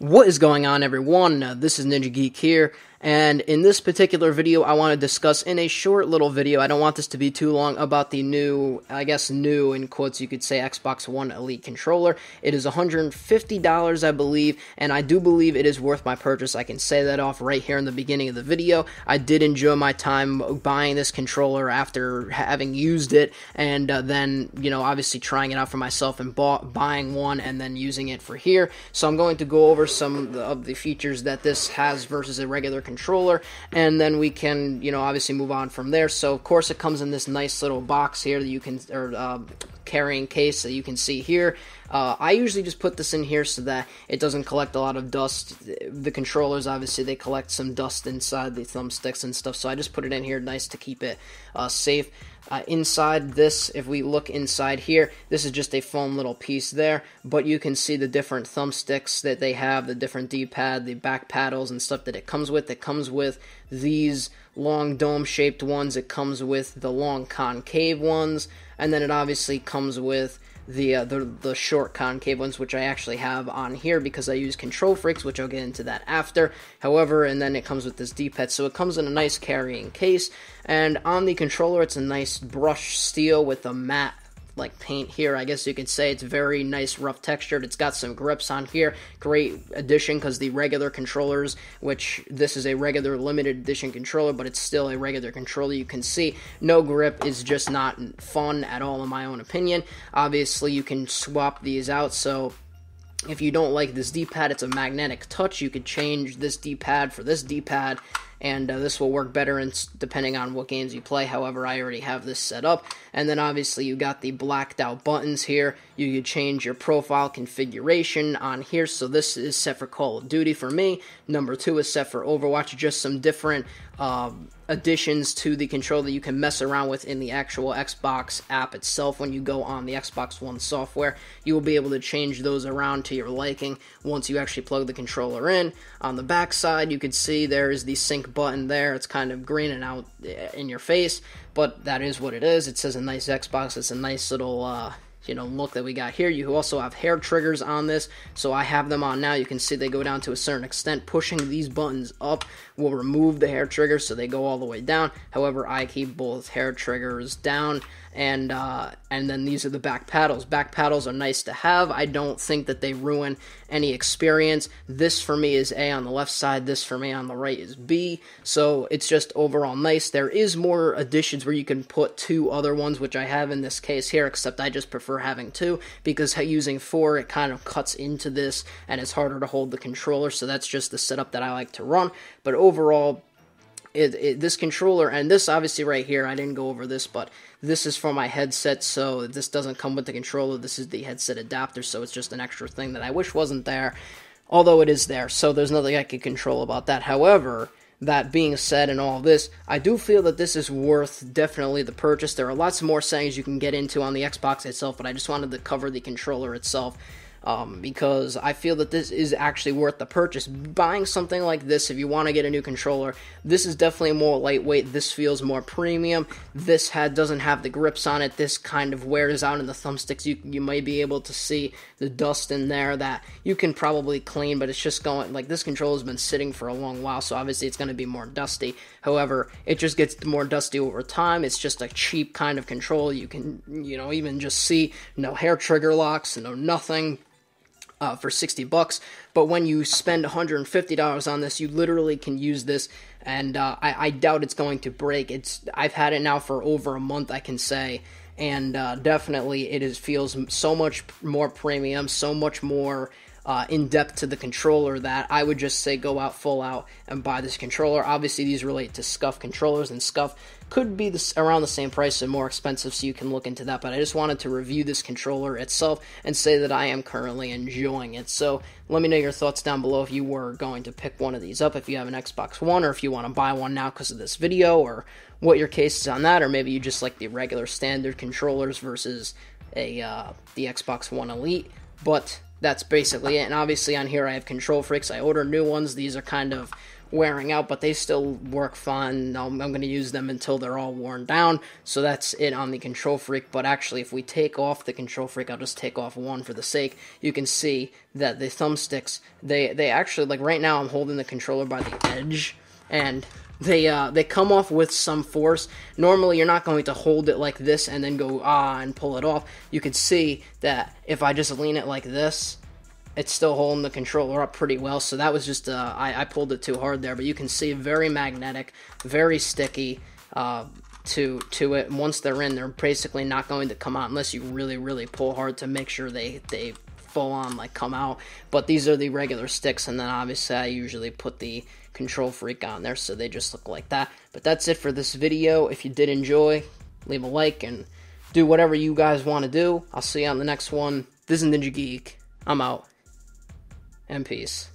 What is going on, everyone? This is NinjaGeek here, and in this particular video, I want to discuss in a short little video, I don't want this to be too long, about the new, new in quotes you could say, Xbox One Elite controller. It is $150, I believe, and I do believe it is worth my purchase. I can say that off right here in the beginning of the video. I did enjoy my time buying this controller after having used it, and then, obviously trying it out for myself and buying one and then using it for here. So I'm going to go over some of the features that this has versus a regular controller, and then we can, obviously move on from there. So of course it comes in this nice little box here that you can, carrying case that you can see here. I usually just put this in here so that it doesn't collect a lot of dust. The controllers, obviously, they collect some dust inside the thumbsticks and stuff, so I just put it in here nice to keep it safe. Inside this, if we look inside here, this is just a foam little piece there, but you can see the different thumbsticks that they have, the different D-pad, the back paddles and stuff that it comes with. It comes with these long dome-shaped ones, it comes with the long concave ones, and then it obviously comes with the short concave ones, which I actually have on here because I use Control Freaks, which I'll get into that after. However, and then it comes with this D-pad, so it comes in a nice carrying case. And on the controller, it's a nice brushed steel with a matte like paint here, I guess you could say. It's very nice, rough textured. It's got some grips on here. Great addition, because the regular controllers, which this is a regular limited edition controller, but it's still a regular controller, you can see no grip is just not fun at all in my own opinion. Obviously you can swap these out, so if you don't like this D-pad, it's a magnetic touch. You could change this D-pad for this D-pad, and this will work better depending on what games you play. However, I already have this set up. And then obviously you got the blacked out buttons here. You could change your profile configuration on here. So this is set for Call of Duty for me. Number 2 is set for Overwatch. Just some different additions to the controller that you can mess around with in the actual Xbox app itself. When you go on the Xbox One software, you will be able to change those around to your liking once you actually plug the controller in. On the back side, you can see there is the sync button there. It's kind of green and out in your face, but that is what it is. It says a nice Xbox. It's a nice little look that we got here. You also have hair triggers on this, so I have them on now. You can see they go down to a certain extent. Pushing these buttons up will remove the hair triggers, so they go all the way down. However, I keep both hair triggers down, and then these are the back paddles. Back paddles are nice to have. I don't think that they ruin any experience. This for me is A on the left side, this for me on the right is B, so it's just overall nice. There is more additions where you can put 2 other ones, which I have in this case here, except I just prefer having 2, because using 4, it kind of cuts into this, and it's harder to hold the controller, so that's just the setup that I like to run. But overall, this controller, and this obviously right here, I didn't go over this, but this is for my headset, so this doesn't come with the controller. This is the headset adapter, so it's just an extra thing that I wish wasn't there, although it is there, so there's nothing I can control about that. However, that being said and all this, I do feel that this is worth definitely the purchase. There are lots more settings you can get into on the Xbox itself, but I just wanted to cover the controller itself, because I feel that this is actually worth the purchase. Buying something like this, if you want to get a new controller, this is definitely more lightweight. This feels more premium. This doesn't have the grips on it. This kind of wears out in the thumbsticks. You may be able to see the dust in there that you can probably clean, but it's just going, like, this controller has been sitting for a long while, so obviously it's going to be more dusty. However, it just gets more dusty over time. It's just a cheap kind of controller. You can, even just see no hair trigger locks, no nothing. For $60, but when you spend $150 on this, you literally can use this, and I doubt it's going to break. I've had it now for over a month, I can say, and definitely it feels so much more premium, so much more in-depth to the controller, that I would just say go out full out and buy this controller. Obviously, these relate to SCUF controllers, and SCUF could be around the same price and more expensive, so you can look into that, but I just wanted to review this controller itself and say that I am currently enjoying it. So let me know your thoughts down below if you were going to pick one of these up, if you have an Xbox One, or if you want to buy one now because of this video, or what your case is on that, or maybe you just like the regular standard controllers versus the Xbox One Elite. But that's basically it, and obviously on here I have Control Freaks. I ordered new ones. These are kind of wearing out, but they still work fine. I'm going to use them until they're all worn down. So that's it on the Control Freak. But actually, if we take off the Control Freak, I'll just take off one for the sake. You can see that the thumbsticks, they actually, like right now, I'm holding the controller by the edge, and they come off with some force. Normally, you're not going to hold it like this and then go and pull it off. You can see that if I just lean it like this, it's still holding the controller up pretty well. So that was just, I pulled it too hard there. But you can see very magnetic, very sticky to it. And once they're in, they're basically not going to come out unless you really, really pull hard to make sure they full on like come out. But these are the regular sticks, and then obviously I usually put the Control Freak on there, so they just look like that. But that's it for this video. If you did enjoy, leave a like and do whatever you guys want to do. I'll see you on the next one. This is NinjaGeek. I'm out. And peace.